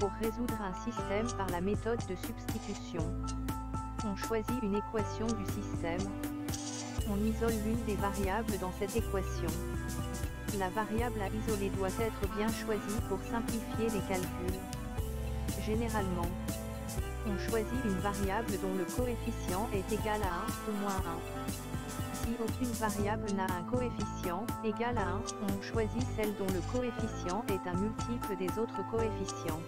Pour résoudre un système par la méthode de substitution, on choisit une équation du système. On isole l'une des variables dans cette équation. La variable à isoler doit être bien choisie pour simplifier les calculs. Généralement, on choisit une variable dont le coefficient est égal à 1 ou moins 1. Si aucune variable n'a un coefficient égal à 1, on choisit celle dont le coefficient est un multiple des autres coefficients.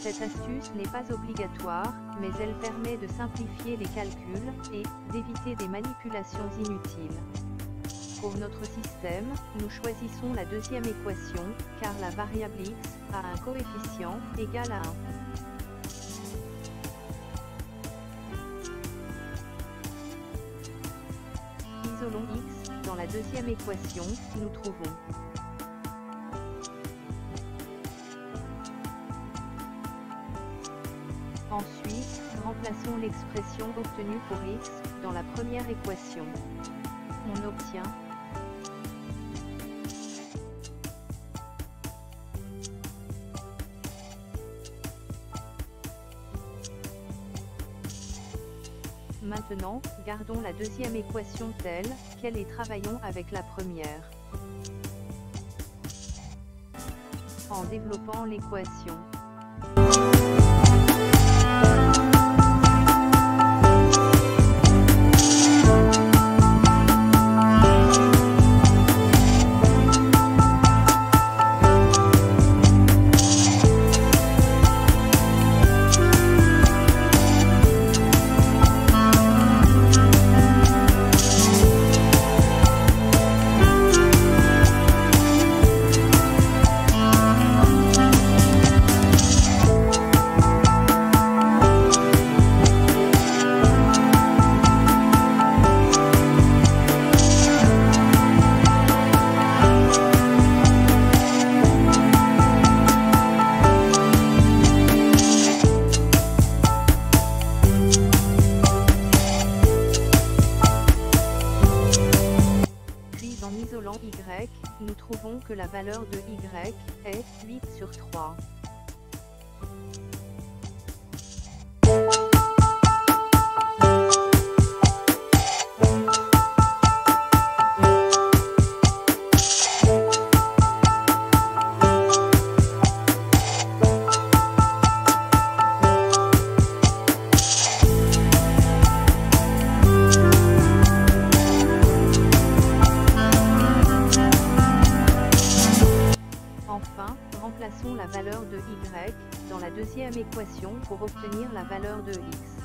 Cette astuce n'est pas obligatoire, mais elle permet de simplifier les calculs et d'éviter des manipulations inutiles. Pour notre système, nous choisissons la deuxième équation, car la variable x a un coefficient égal à 1. Isolons x, dans la deuxième équation, nous trouvons Ensuite, remplaçons l'expression obtenue pour x, dans la première équation. On obtient Maintenant, gardons la deuxième équation telle qu'elle et travaillons avec la première. En développant l'équation. En isolant y, nous trouvons que la valeur de y est 8 sur 3. Enfin, remplaçons la valeur de y dans la deuxième équation pour obtenir la valeur de x.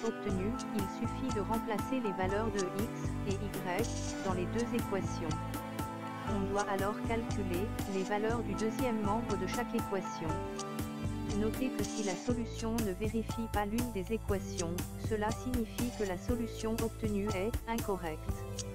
obtenue, il suffit de remplacer les valeurs de x et y dans les deux équations. On doit alors calculer les valeurs du deuxième membre de chaque équation. Notez que si la solution ne vérifie pas l'une des équations, cela signifie que la solution obtenue est incorrecte.